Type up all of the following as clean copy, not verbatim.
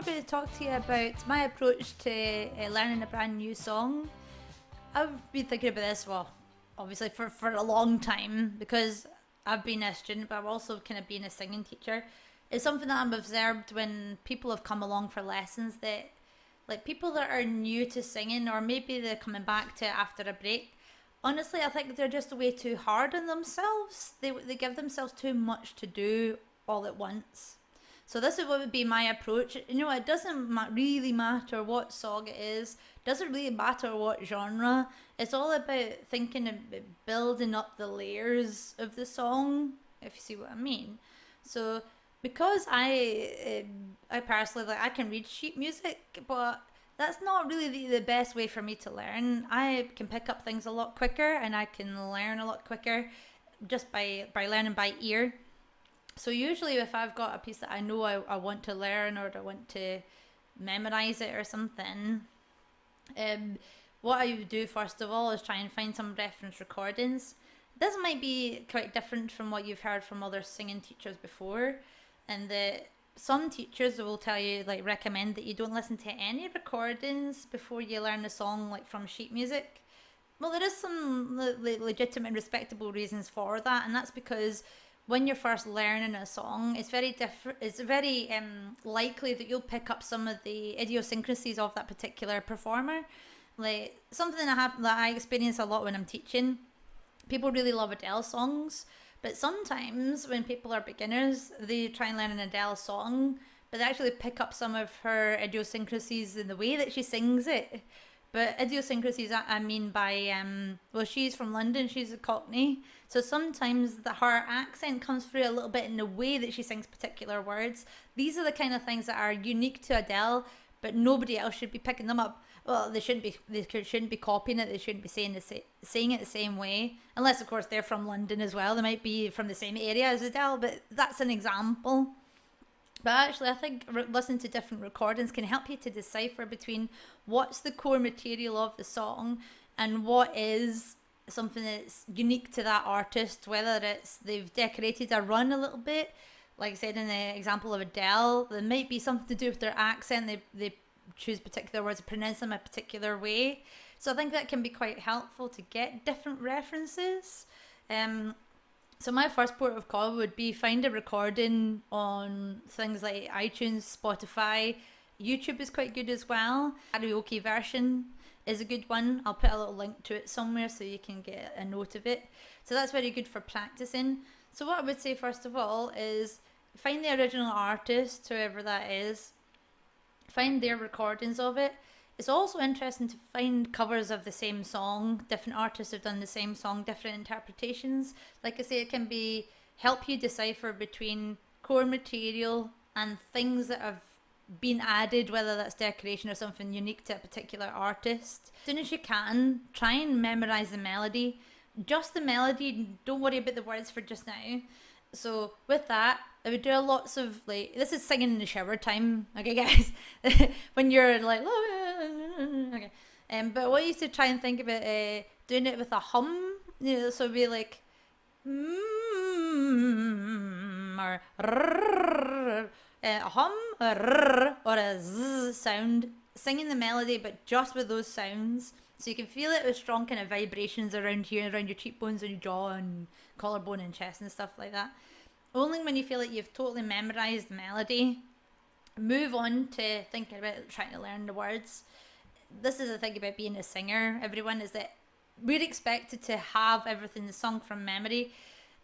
I'm going to talk to you about my approach to learning a brand new song. I've been thinking about this, well, obviously for a long time because I've been a student, but I've also kind of been a singing teacher. It's something that I've observed when people have come along for lessons that, like people that are new to singing, or maybe they're coming back to it after a break. Honestly, I think they're just way too hard on themselves. They give themselves too much to do all at once. So this is what would be my approach. You know, it doesn't really matter what song it is. Doesn't really matter what genre. It's all about thinking about building up the layers of the song, if you see what I mean. So because I personally like I can read sheet music, but that's not really the best way for me to learn. I can pick up things a lot quicker and I can learn a lot quicker just by learning by ear. So usually if I've got a piece that I know I want to learn or I want to memorize it or something, um, what I would do first of all is try and find some reference recordings. This might be quite different from what you've heard from other singing teachers before, and that some teachers will tell you, like, recommend that you don't listen to any recordings before you learn a song, like from sheet music. Well, there is some legitimate and respectable reasons for that, and that's because when you're first learning a song, it's very different. It's very likely that you'll pick up some of the idiosyncrasies of that particular performer. Like something that I experience a lot when I'm teaching. People really love Adele songs, but sometimes when people are beginners, they try and learn an Adele song, but they actually pick up some of her idiosyncrasies in the way that she sings it. But idiosyncrasies, I mean by, well, she's from London, she's a Cockney. So sometimes her accent comes through a little bit in the way that she sings particular words. These are the kind of things that are unique to Adele, but nobody else should be picking them up. Well, they shouldn't be copying it. They shouldn't be saying it the same way, unless of course they're from London as well. They might be from the same area as Adele, but that's an example. But actually, I think listening to different recordings can help you to decipher between what's the core material of the song and what is something that's unique to that artist, whether it's they've decorated a run a little bit. Like I said in the example of Adele, there might be something to do with their accent. They choose particular words, pronounce them a particular way. So I think that can be quite helpful to get different references. So my first port of call would be find a recording on things like iTunes, Spotify. YouTube is quite good as well. Karaoke version is a good one. I'll put a little link to it somewhere so you can get a note of it. So that's very good for practicing. So what I would say first of all is find the original artist, whoever that is. Find their recordings of it. It's also interesting to find covers of the same song. Different artists have done the same song, different interpretations. Like I say, it can be help you decipher between core material and things that have been added, whether that's decoration or something unique to a particular artist. As soon as you can, try and memorize the melody. Just the melody, don't worry about the words for just now. So with that, I would do lots of, like, this is singing in the shower time, okay guys, when you're like, okay. But what I used to try and think about doing it with a hum, you know, so it'd be like, or a hum, or a z sound, singing the melody, but just with those sounds. So you can feel it with strong kind of vibrations around here, around your cheekbones and your jaw and collarbone and chest and stuff like that. Only when you feel like you've totally memorized the melody, move on to thinking about trying to learn the words. This is the thing about being a singer, everyone, is that we're expected to have everything sung from memory.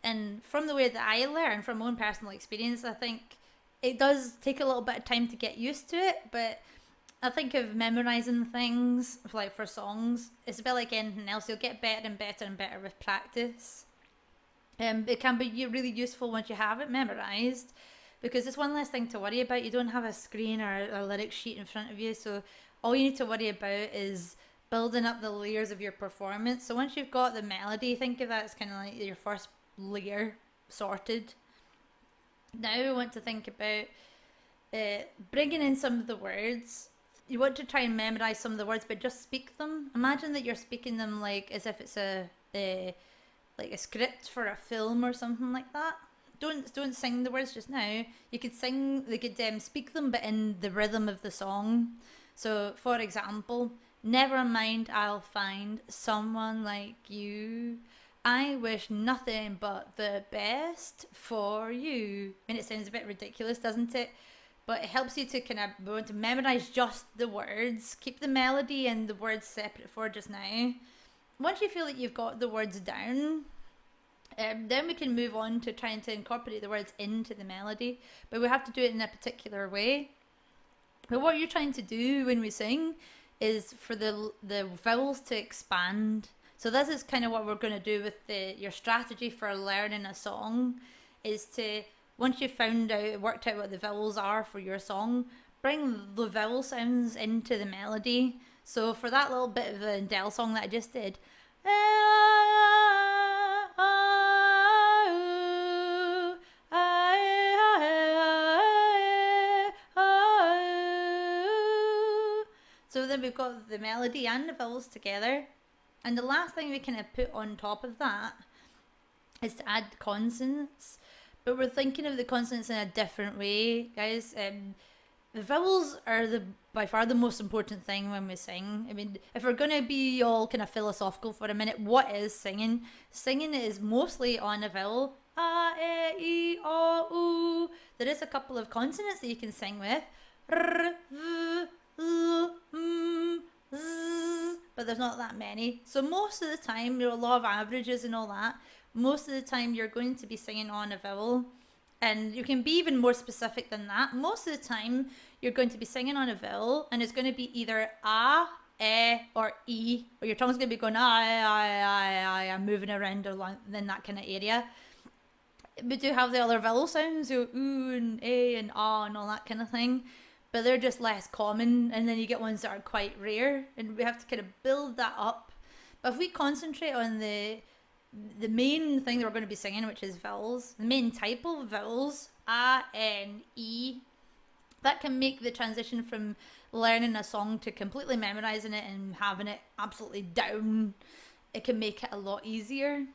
And from the way that I learn, from my own personal experience, I think it does take a little bit of time to get used to it, but I think of memorizing things, like for songs, it's a bit like anything else. You'll get better and better and better with practice. It can be really useful once you have it memorized, because it's one less thing to worry about. You don't have a screen or a lyric sheet in front of you, so all you need to worry about is building up the layers of your performance. So once you've got the melody, think of that as kind of like your first layer sorted. Now we want to think about bringing in some of the words. You want to try and memorize some of the words, but just speak them. Imagine that you're speaking them like as if it's a like a script for a film or something like that. don't sing the words just now. You could speak them, but in the rhythm of the song. So, for example, never mind, I'll find someone like you. I wish nothing but the best for you. I mean, it sounds a bit ridiculous, doesn't it? But it helps you to kind of want to memorize just the words, keep the melody and the words separate for just now. Once you feel that you've got the words down, then we can move on to trying to incorporate the words into the melody, but we have to do it in a particular way. But what you're trying to do when we sing is for the vowels to expand. So this is kind of what we're going to do with your strategy for learning a song, is to, once you've worked out what the vowels are for your song, bring the vowel sounds into the melody. So for that little bit of the Adele song that I just did, so then we've got the melody and the vowels together. And the last thing we kind of put on top of that is to add consonants. But we're thinking of the consonants in a different way, guys. The vowels are by far the most important thing when we sing. I mean, if we're going to be all kind of philosophical for a minute, what is singing? Singing is mostly on a vowel. A, E, I, O, U. There is a couple of consonants that you can sing with. R, V, L, M, Z, but there's not that many. So most of the time, there are a lot of averages and all that. Most of the time, you're going to be singing on a vowel. And you can be even more specific than that. Most of the time, you're going to be singing on a vowel, and it's going to be either a, or e, or your tongue's going to be going I, moving around in that kind of area. We do have the other vowel sounds, so oo and a and ah and all that kind of thing, but they're just less common, and then you get ones that are quite rare, and we have to kind of build that up. But if we concentrate on the main thing that we're going to be singing, which is vowels, the main type of vowels, A, N, E, that can make the transition from learning a song to completely memorizing it and having it absolutely down. It can make it a lot easier.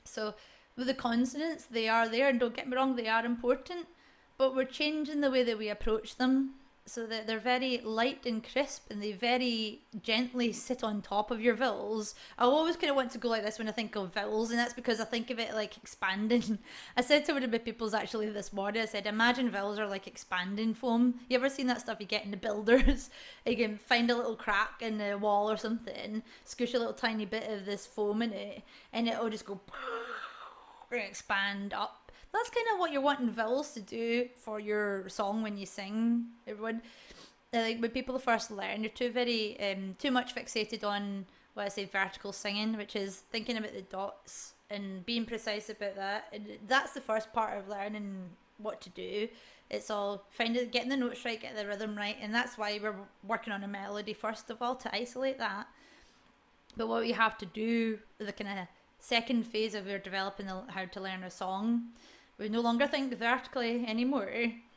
So with the consonants, they are there, and don't get me wrong, they are important, but we're changing the way that we approach them so that they're very light and crisp, and they very gently sit on top of your vowels. I always kind of want to go like this when I think of vowels, and that's because I think of it like expanding. I said to one of my people's actually this morning, I said, imagine vowels are like expanding foam. You ever seen that stuff you get in the builders? You can find a little crack in the wall or something, squish a little tiny bit of this foam in it, and it'll just go and expand up. That's kind of what you're wanting vowels to do for your song when you sing, everyone. Like when people first learn, you're too much fixated on what I say vertical singing, which is thinking about the dots and being precise about that. And that's the first part of learning what to do. It's all getting the notes right, getting the rhythm right, and that's why we're working on a melody first of all, to isolate that. But what we have to do, the kind of second phase of your developing how to learn a song, we no longer think vertically anymore.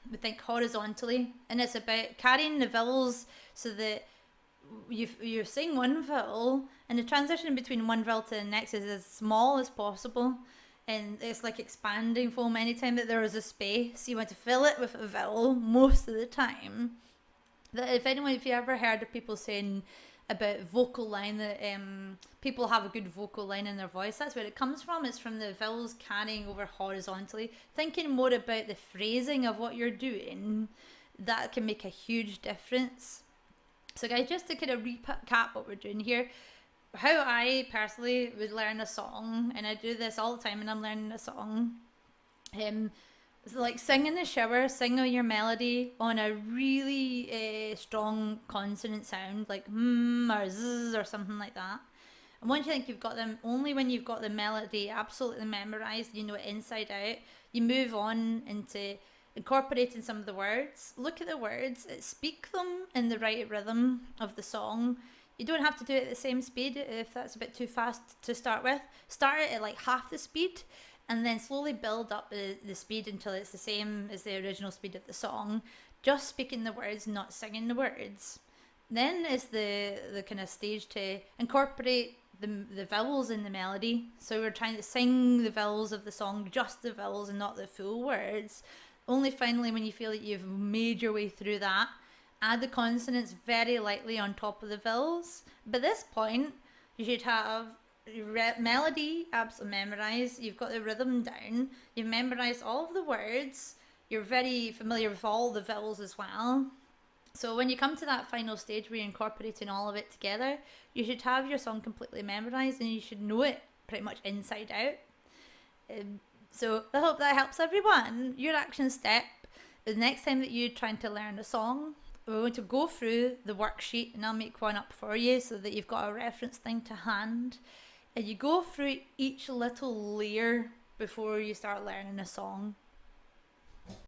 We think horizontally, and it's about carrying the vowels so that you sing one vowel, and the transition between one vowel to the next is as small as possible. And it's like expanding foam. Anytime that there is a space, you want to fill it with a vowel most of the time. If you ever heard of people saying about vocal line, that people have a good vocal line in their voice, that's where it comes from. It's from the vowels carrying over horizontally. Thinking more about the phrasing of what you're doing, that can make a huge difference. So guys, just to kind of recap what we're doing here, how I personally would learn a song, and I do this all the time when I'm learning a song, it's like sing in the shower, sing your melody on a really strong consonant sound, like or z or something like that. And once you think you've got them, only when you've got the melody absolutely memorized, you know it inside out, you move on into incorporating some of the words. Look at the words, speak them in the right rhythm of the song. You don't have to do it at the same speed if that's a bit too fast to start with. Start it at like half the speed, and then slowly build up the speed until it's the same as the original speed of the song. Just speaking the words, not singing the words. Then is the kind of stage to incorporate the vowels in the melody. So we're trying to sing the vowels of the song, just the vowels and not the full words. Only finally, when you feel that you've made your way through that, add the consonants very lightly on top of the vowels. By this point, you should have melody absolutely memorized. You've got the rhythm down. You've memorized all of the words. You're very familiar with all the vowels as well. So when you come to that final stage where you're incorporating all of it together, you should have your song completely memorized and you should know it pretty much inside out. So I hope that helps everyone. Your action step, the next time that you're trying to learn a song, we're going to go through the worksheet and I'll make one up for you so that you've got a reference thing to hand. And you go through each little layer before you start learning a song.